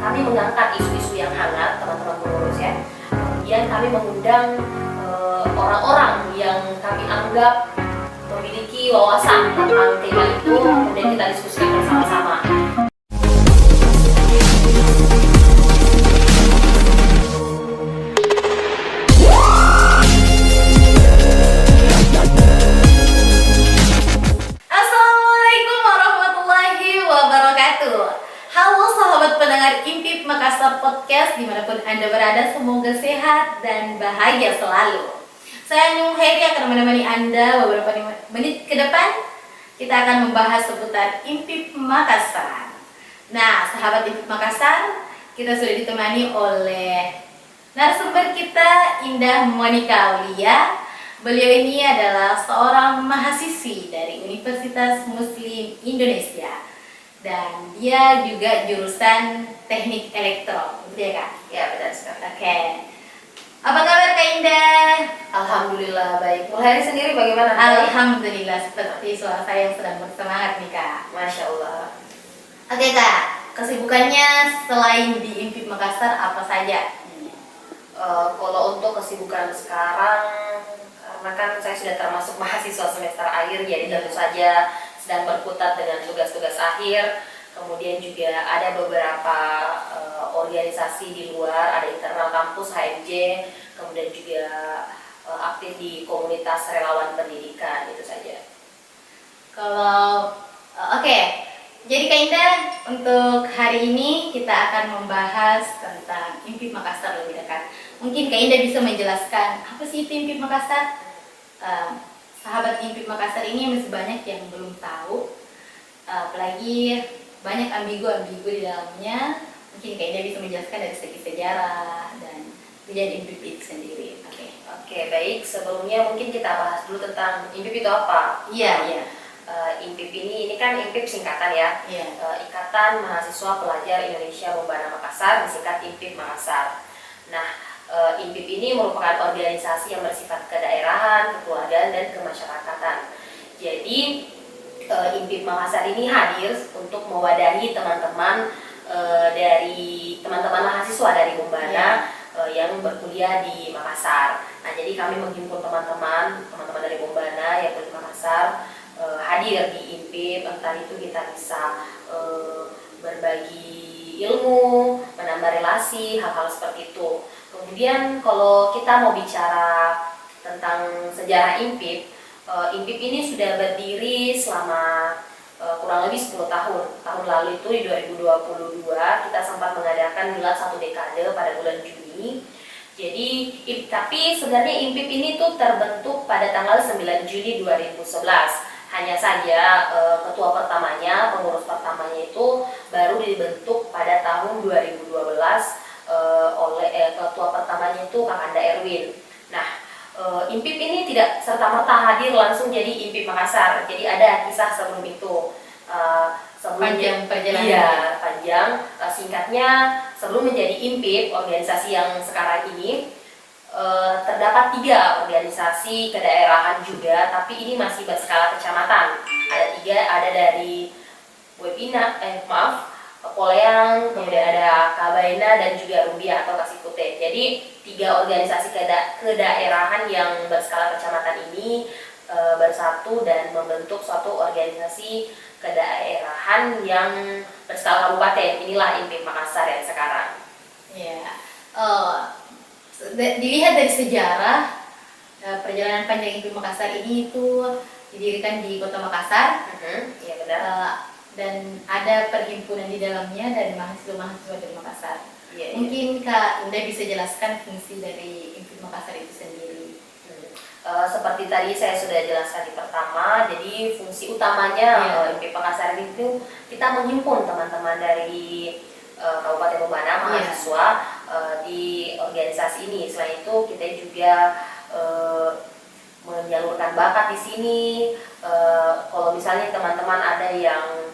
kami mengangkat isu-isu yang hangat, teman-teman pengurus ya. Kemudian kami mengundang orang-orang yang kami anggap memiliki wawasan tentang tema itu, kemudian kita diskusikan bersama-sama. Assalamualaikum warahmatullahi wabarakatuh. Halo sahabat pendengar Impip Makassar Podcast dimanapun Anda berada, semoga sehat dan bahagia selalu. Saya Nyung Heri akan menemani Anda beberapa menit ke depan. Kita akan membahas seputar Impip Makassar. Nah, sahabat Impip Makassar, kita sudah ditemani oleh narasumber kita, Indah Monica Aulia. Beliau ini adalah seorang mahasiswi dari Universitas Muslim Indonesia. Dan dia juga jurusan teknik elektro, betul ya Kak? Ya, benar sekali. Oke. Apa kabar Kak Indah? Alhamdulillah baik. Mulai sendiri bagaimana? Alhamdulillah, seperti suara saya yang sedang bersemangat nih Kak. Masya Allah. Oke Kak, kesibukannya selain di Impip Makassar apa saja? Kalau untuk kesibukan sekarang, karena kan saya sudah termasuk mahasiswa semester akhir, jadi tentu saja sedang berkutat dengan tugas-tugas akhir. Kemudian juga ada beberapa organisasi di luar, ada internal kampus HMJ, kemudian juga aktif di komunitas relawan pendidikan, itu saja. Kalau oke, jadi Kak Indah, untuk hari ini kita akan membahas tentang Impip Makassar lebih dekat. Mungkin Kak Indah bisa menjelaskan apa sih itu Impip Makassar? Sahabat Impip Makassar ini masih banyak yang belum tahu, apalagi banyak ambigu-ambigu di dalamnya. Mungkin Kak Indah bisa menjelaskan dari segi sejarah dan kejadian Impip itu sendiri. Oke, baik. Sebelumnya mungkin kita bahas dulu tentang Impip itu apa. Iya. Impip ini kan Impip singkatan ya. Iya. Ikatan Mahasiswa Pelajar Indonesia Membana Makassar, disingkat Impip Makassar. Nah, Impip ini merupakan organisasi yang bersifat kedaerahan, kekeluargaan, dan kemasyarakatan. Jadi Impip Makassar ini hadir untuk mewadahi teman-teman dari teman-teman mahasiswa dari Membana yang berkuliah di Makassar. Nah, jadi kami menghimpun teman-teman dari Membana yang di Makassar hadir di Impip. Entah itu kita bisa berbagi ilmu, menambah relasi, hal-hal seperti itu. Kemudian kalau kita mau bicara tentang sejarah Impip, Impip ini sudah berdiri selama kurang lebih 10 tahun. Tahun lalu itu di 2022 kita sempat mengadakan milad 1 dekade pada bulan Juni. Jadi, tapi sebenarnya Impip ini tuh terbentuk pada tanggal 9 Juni 2011. Hanya saja ketua pertamanya, pengurus pertamanya itu baru dibentuk pada tahun 2012 oleh ketua pertamanya itu Kang Anda Erwin. Nah, Impip ini tidak serta-merta hadir langsung jadi Impip Makassar. Jadi ada kisah sebelum itu. Panjang perjalanan. Iya, panjang. Singkatnya, sebelum menjadi Impip, organisasi yang sekarang ini, terdapat 3 organisasi kedaerahan juga, tapi ini masih berskala kecamatan. Ada 3, ada dari Poleang, kemudian ada Kabaina, dan juga Rumbia atau Kasikute. Jadi 3 organisasi kedaerahan yang berskala kecamatan ini bersatu dan membentuk suatu organisasi kedaerahan yang berskala kabupaten. Inilah Impip Makassar yang sekarang. Ya, dilihat dari sejarah perjalanan panjang Impip Makassar ini itu didirikan di Kota Makassar. Iya benar. Dan ada perhimpunan di dalamnya dari mahasiswa-mahasiswa dari Makassar. Iya. Mungkin Kak Indah bisa jelaskan fungsi dari Impip Makassar itu sendiri. Seperti tadi saya sudah jelaskan di pertama, jadi fungsi utamanya Impip Makassar itu kita menghimpun teman-teman dari Kabupaten Membana, mahasiswa di organisasi ini. Selain itu kita juga menyalurkan bakat di sini. Kalau misalnya teman-teman ada yang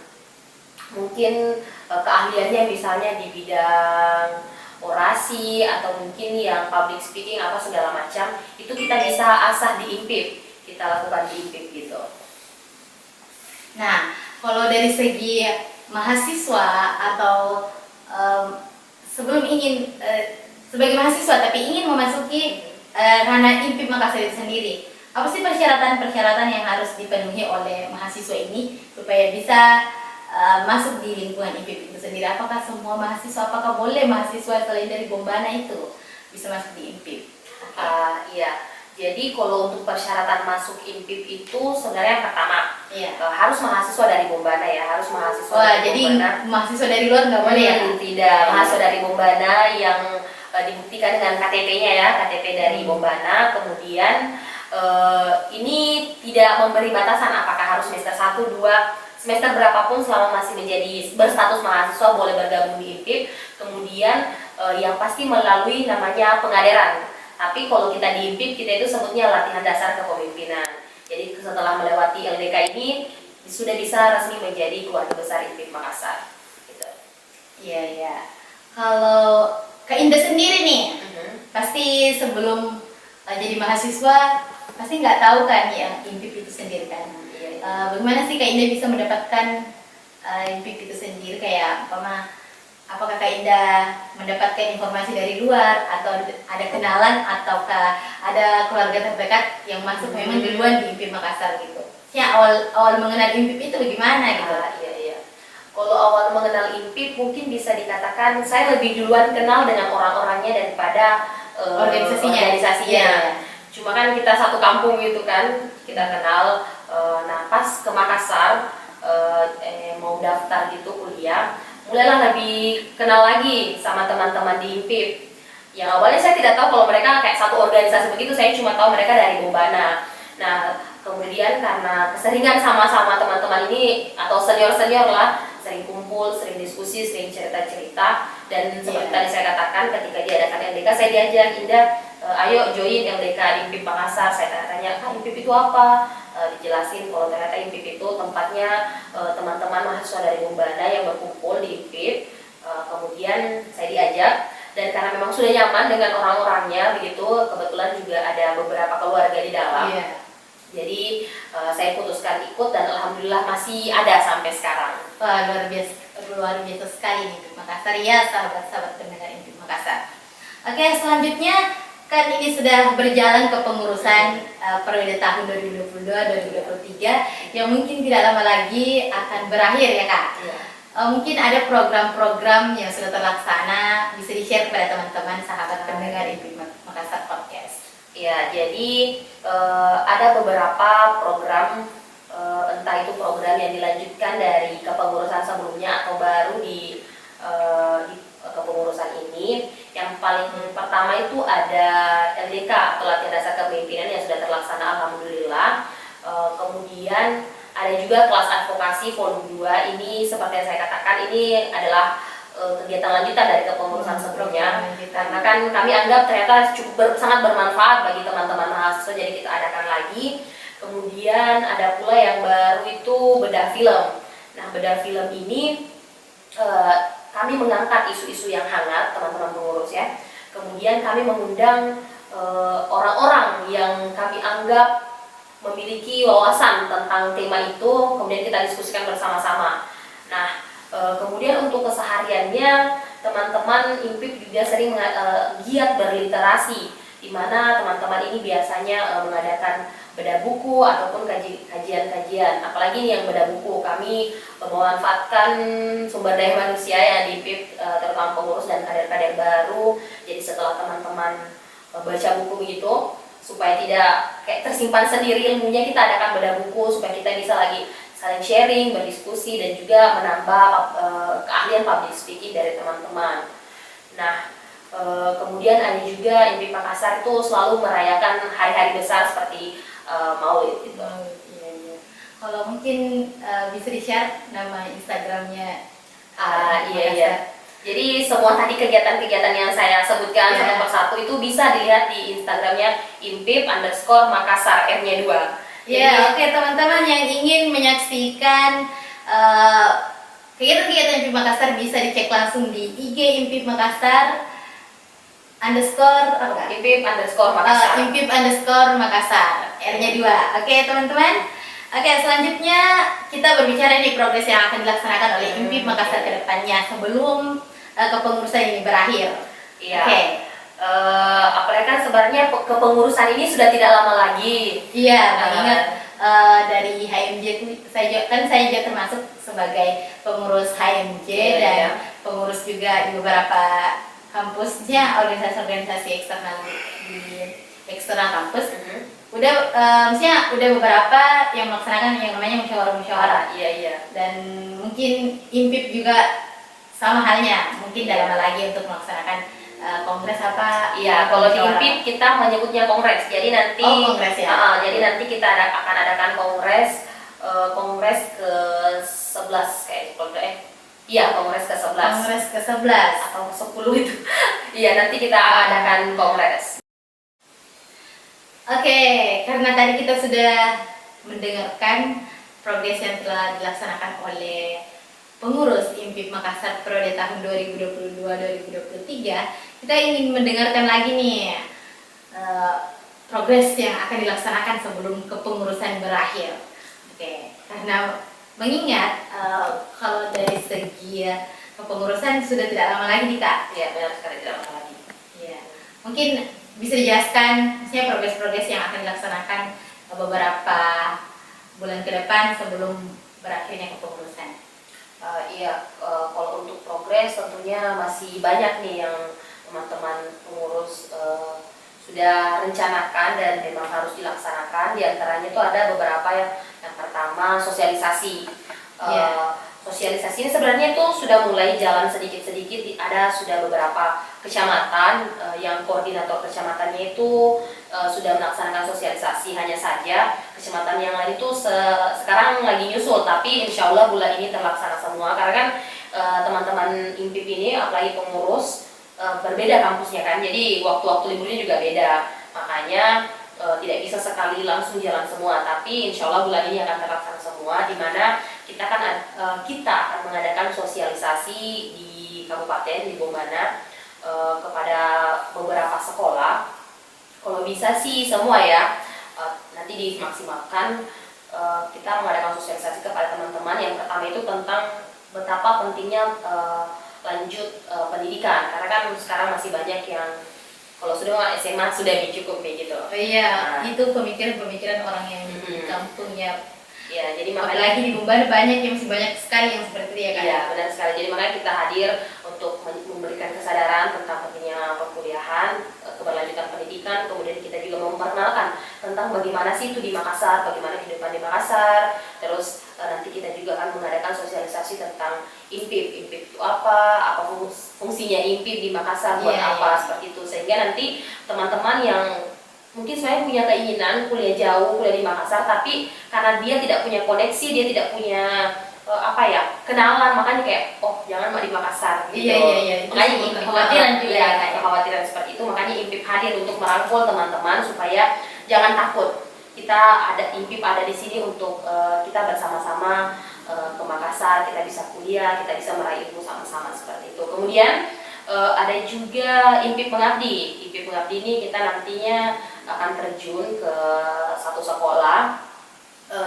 mungkin keahliannya misalnya di bidang orasi atau mungkin yang public speaking apa segala macam, itu kita bisa asah di Impip, kita lakukan di Impip gitu. Nah, kalau dari segi mahasiswa atau sebelum ingin sebagai mahasiswa tapi ingin memasuki ranah IMPIP Makassar itu sendiri, apa sih persyaratan-persyaratan yang harus dipenuhi oleh mahasiswa ini supaya bisa masuk di lingkungan IMPIP itu sendiri? Apakah semua mahasiswa, apakah boleh mahasiswa selain dari Bombana itu bisa masuk di IMPIP? Iya, jadi kalau untuk persyaratan masuk IMPIP itu sebenarnya yang pertama harus mahasiswa dari Bombana ya, harus mahasiswa dari jadi Bombana. mahasiswa dari luar nggak boleh ya? Tidak, mahasiswa dari Bombana yang dibuktikan dengan KTP-nya ya, KTP dari Bombana. Kemudian ini tidak memberi batasan apakah harus semester 1, 2, semester berapapun selama masih menjadi berstatus mahasiswa boleh bergabung di IMPIP. Kemudian yang pasti melalui namanya pengaderan. Tapi kalau kita di IMPIP kita itu sebutnya latihan dasar kepemimpinan. Jadi setelah melewati LDK ini sudah bisa resmi menjadi keluarga besar IMPIP Makassar. Gitu. Iya. Kalau Kak Indah sendiri nih, pasti sebelum jadi mahasiswa pasti nggak tahu kan yang IMPIP itu sendiri kan. Bagaimana sih Kak Indah bisa mendapatkan IMPIP itu sendiri? Kayak apakah Kak Indah mendapatkan informasi dari luar atau ada kenalan ataukah ada keluarga terdekat yang masuk memang duluan di IMPIP Makassar gitu? Ya awal mengenal IMPIP itu bagaimana gitu? Iya. Kalau awal mengenal IMPIP mungkin bisa dikatakan saya lebih duluan kenal dengan orang-orangnya daripada organisasinya. Iya. Cuma kan kita satu kampung gitu kan, kita kenal. Nah pas ke Makassar mau daftar gitu kuliah, mulailah lebih kenal lagi sama teman-teman di IMPIP. Yang awalnya saya tidak tahu kalau mereka kayak satu organisasi begitu, saya cuma tahu mereka dari Bombana. Nah kemudian karena keseringan sama-sama teman-teman ini atau senior-senior lah, sering kumpul, sering diskusi, sering cerita-cerita, dan seperti tadi saya katakan ketika diadakan LDK saya diajak, Indah ayo join LDK IMPIP Makassar. Saya tanya-tanya, IMPIP itu apa? Dijelasin kalau ternyata IMPIP itu tempatnya teman-teman mahasiswa dari Bombana yang berkumpul di IMPIP. Kemudian saya diajak, dan karena memang sudah nyaman dengan orang-orangnya begitu, kebetulan juga ada beberapa keluarga di dalam. Jadi saya putuskan ikut dan alhamdulillah masih ada sampai sekarang. Wah, luar biasa sekali nih IMPIP Makassar ya, sahabat-sahabat pendengar IMPIP Makassar. Oke, selanjutnya kan ini sudah berjalan kepengurusan periode tahun 2022-2023 yang mungkin tidak lama lagi akan berakhir ya Kak. Mungkin ada program-program yang sudah terlaksana, bisa di-share kepada teman-teman sahabat pendengar IMPIP Makassar Podcast. Ya, jadi ada beberapa program, entah itu program yang dilanjutkan dari kepengurusan sebelumnya atau baru di kepengurusan ini. Yang paling pertama itu ada LDK atau latihan dasar kepemimpinan yang sudah terlaksana alhamdulillah. Kemudian ada juga kelas advokasi volume 2. Ini seperti yang saya katakan, ini adalah kegiatan lanjutan dari kepengurusan sebelumnya, karena kan kami anggap ternyata sangat bermanfaat bagi teman-teman mahasiswa, jadi kita adakan lagi. Kemudian ada pula yang baru itu bedah film. Nah bedah film ini kami mengangkat isu-isu yang hangat teman-teman pengurus ya. Kemudian kami mengundang orang-orang yang kami anggap memiliki wawasan tentang tema itu, kemudian kita diskusikan bersama-sama. Nah kemudian untuk kesehariannya teman-teman IMPIP juga sering giat berliterasi, di mana teman-teman ini biasanya mengadakan bedah buku ataupun kajian-kajian. Apalagi nih yang bedah buku, kami memanfaatkan sumber daya manusia ya di IMPIP, terutama pengurus dan kader-kader baru. Jadi setelah teman-teman baca buku begitu, supaya tidak kayak tersimpan sendiri ilmunya, kita adakan bedah buku supaya kita bisa lagi saling sharing, berdiskusi, dan juga menambah keahlian public speaking dari teman-teman. Nah, kemudian ada juga IMPIP Makassar itu selalu merayakan hari-hari besar seperti Maulid gitu. Iya. Kalau mungkin bisa di-share nama Instagramnya. Iya. Jadi semua tadi kegiatan-kegiatan yang saya sebutkan satu persatu itu bisa dilihat di Instagramnya IMPIP_Makassar R-nya 2. Ya, oke teman-teman yang ingin menyaksikan kegiatan-kegiatan IMPIP Makassar bisa dicek langsung di IG IMPIP Makassar _apa? IMPIP_Makassar. IMPIP_Makassar R-nya 2. Oke teman-teman. Oke, selanjutnya kita berbicara nih progres yang akan dilaksanakan oleh IMPIP Makassar ke depannya. Sebelum kepengurusan ini berakhir. Iya. Oke. Apalagi kan sebenarnya kepengurusan ini sudah tidak lama lagi. Iya, mengingat dari HMJ itu saya juga termasuk sebagai pengurus HMJ dan Iya. pengurus juga di beberapa kampusnya, organisasi-organisasi eksternal di eksternal kampus. Maksudnya udah beberapa yang melaksanakan yang namanya musyawarah-musyawarah. Iya. Dan mungkin IMPIP juga sama halnya, mungkin Iya. dalam lagi untuk melaksanakan kongres apa. Iya, kalau di musyawarah. IMPIP kita menyebutnya kongres. Jadi nanti Kongres ya. jadi nanti kita akan adakan kongres ke-11 kayak kalau iya, kongres ke-11 Kongres ke-11 atau ke-10 itu. Iya, nanti kita adakan kongres. Oke, karena tadi kita sudah mendengarkan progres yang telah dilaksanakan oleh pengurus IMPIP Makassar periode tahun 2022-2023, kita ingin mendengarkan lagi nih progres yang akan dilaksanakan sebelum kepengurusan berakhir. Oke, karena mengingat kalau dari segi kepengurusan sudah tidak lama lagi nih Kak. Iya, benar sekali, tidak lama lagi. Iya, mungkin bisa dijelaskan misalnya progres-progres yang akan dilaksanakan beberapa bulan ke depan sebelum berakhirnya kepengurusan. Kalau untuk progres tentunya masih banyak nih yang teman-teman pengurus sudah rencanakan dan memang harus dilaksanakan. Di antaranya itu ada beberapa yang pertama sosialisasi. Sosialisasi ini sebenarnya itu sudah mulai jalan sedikit-sedikit. Sudah beberapa kecamatan yang koordinator kecamatannya itu sudah melaksanakan sosialisasi. Hanya saja kecamatan yang lain itu sekarang lagi nyusul, tapi insya Allah bulan ini terlaksana semua. Karena kan teman-teman IMPIP ini apalagi pengurus berbeda kampusnya kan, jadi waktu-waktu liburnya juga beda. Makanya tidak bisa sekali langsung jalan semua, tapi insya Allah bulan ini akan terlaksana semua, di mana kita akan mengadakan sosialisasi di kabupaten di Bombana kepada beberapa sekolah. Kalau bisa sih semua ya, nanti dimaksimalkan. Kita mengadakan sosialisasi kepada teman-teman. Yang pertama itu tentang betapa pentingnya lanjut pendidikan, karena kan sekarang masih banyak yang kalau sudah SMA sudah cukup kayak gitu. Iya, itu pemikiran-pemikiran orang yang di kampung ya. Ya, jadi makanya Apalagi di Bombana banyak yang masih banyak sekali yang seperti itu ya kan. Iya, benar sekali. Jadi makanya kita hadir untuk memberikan kesadaran tentang pentingnya perkuliahan, keberlanjutan pendidikan, kemudian kita juga memperkenalkan tentang bagaimana sih itu di Makassar, bagaimana kehidupan di Makassar. Terus nanti kita juga akan mengadakan sosialisasi tentang IMPIP. IMPIP itu apa fungsinya IMPIP di Makassar, buat apa, seperti itu. Sehingga nanti teman-teman yang mungkin saya punya keinginan kuliah jauh, kuliah di Makassar, tapi karena dia tidak punya koneksi, dia tidak punya kenalan, makanya kayak jangan di Makassar gitu. Iya. Makanya kekhawatiran juga ya, kekhawatiran seperti itu. Makanya IMPIP hadir untuk merangkul teman-teman supaya jangan takut. Kita ada IMPIP ada di sini untuk kita bersama-sama ke Makassar, kita bisa kuliah, kita bisa meraih ilmu sama-sama seperti itu. Kemudian ada juga IMPIP Mengabdi. IMPIP Mengabdi ini kita nantinya akan terjun ke satu sekolah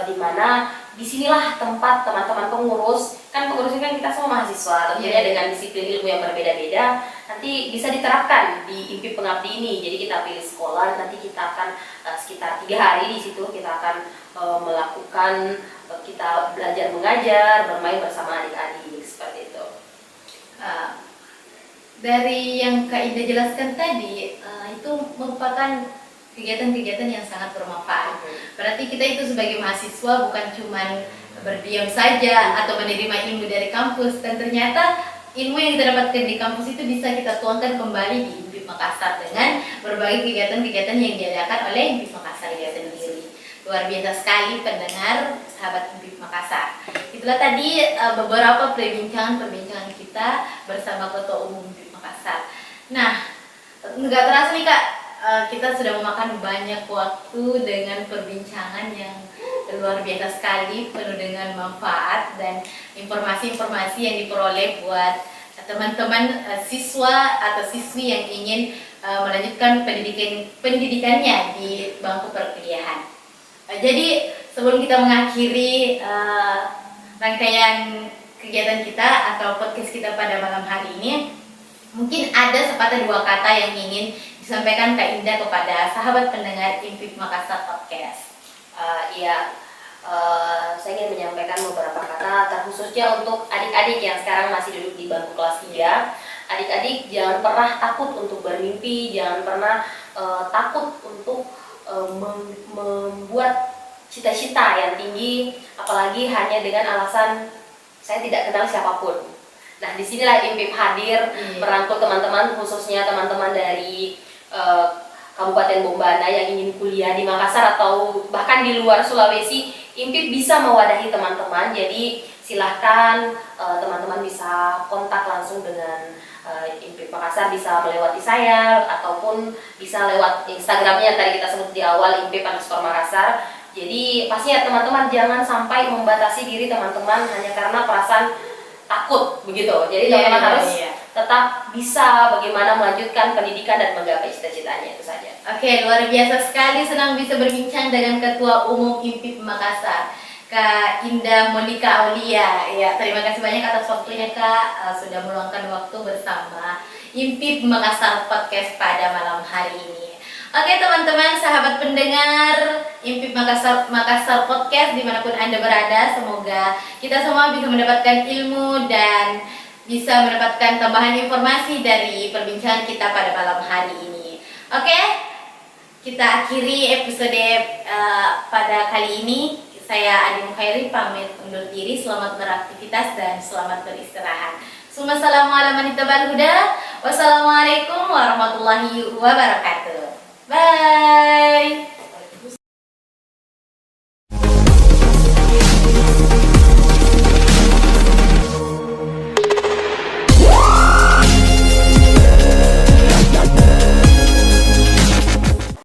di mana disinilah tempat teman-teman pengurus, kan pengurus ini kan kita semua mahasiswa, tentunya dengan disiplin ilmu yang berbeda-beda, nanti bisa diterapkan di IMPIP Pengabdi ini. Jadi kita pilih sekolah, nanti kita akan sekitar 3 hari di situ kita akan melakukan kita belajar mengajar, bermain bersama adik-adik seperti itu. Dari yang Kak Ida jelaskan tadi, itu merupakan kegiatan-kegiatan yang sangat bermanfaat. Berarti kita itu sebagai mahasiswa bukan cuma berdiam saja atau menerima ilmu dari kampus, dan ternyata ilmu yang kita dapatkan di kampus itu bisa kita tuangkan kembali di IMPIP Makassar dengan berbagai kegiatan-kegiatan yang diadakan oleh IMPIP Makassar itu sendiri. Luar biasa sekali pendengar sahabat IMPIP Makassar. Itulah tadi beberapa perbincangan kita bersama Ketua Umum IMPIP Makassar. Nah, nggak terasa nih Kak, kita sudah memakan banyak waktu dengan perbincangan yang luar biasa sekali, penuh dengan manfaat dan informasi-informasi yang diperoleh buat teman-teman siswa atau siswi yang ingin melanjutkan pendidikannya di bangku perkuliahan. Jadi sebelum kita mengakhiri rangkaian kegiatan kita atau podcast kita pada malam hari ini, Mungkin ada sepatah dua kata yang ingin disampaikan Kak Indah kepada sahabat pendengar Impip Makassar Podcast. Iya, saya ingin menyampaikan beberapa kata terkhususnya untuk adik-adik yang sekarang masih duduk di bangku kelas 3. Adik-adik jangan pernah takut untuk bermimpi, jangan pernah takut untuk membuat cita-cita yang tinggi, apalagi hanya dengan alasan saya tidak kenal siapapun. Nah, disinilah Impip hadir merangkul teman-teman, khususnya teman-teman dari Kabupaten Bombana yang ingin kuliah di Makassar atau bahkan di luar Sulawesi. Impip bisa mewadahi teman-teman, jadi silahkan teman-teman bisa kontak langsung dengan Impip Makassar, bisa melewati saya ataupun bisa lewat Instagramnya yang tadi kita sebut di awal, impip_makassar. Jadi pastinya teman-teman jangan sampai membatasi diri teman-teman hanya karena perasaan takut begitu. Jadi teman-teman harus tetap bisa bagaimana melanjutkan pendidikan dan menggapai cita-citanya, itu saja. Oke, luar biasa sekali, senang bisa berbincang dengan Ketua Umum Impip Makassar, Kak Indah Monika Aulia. Ya, terima kasih banyak atas waktunya Kak, sudah meluangkan waktu bersama Impip Makassar Podcast pada malam hari ini. Oke teman-teman, sahabat pendengar Impip Makassar Podcast dimanapun Anda berada, semoga kita semua bisa mendapatkan ilmu dan bisa mendapatkan tambahan informasi dari perbincangan kita pada malam hari ini. Oke, kita akhiri episode pada kali ini. Saya Adi Mukhairi pamit undur diri. Selamat beraktivitas dan selamat beristirahat. Wassalamualaikum warahmatullahi wabarakatuh. Bye.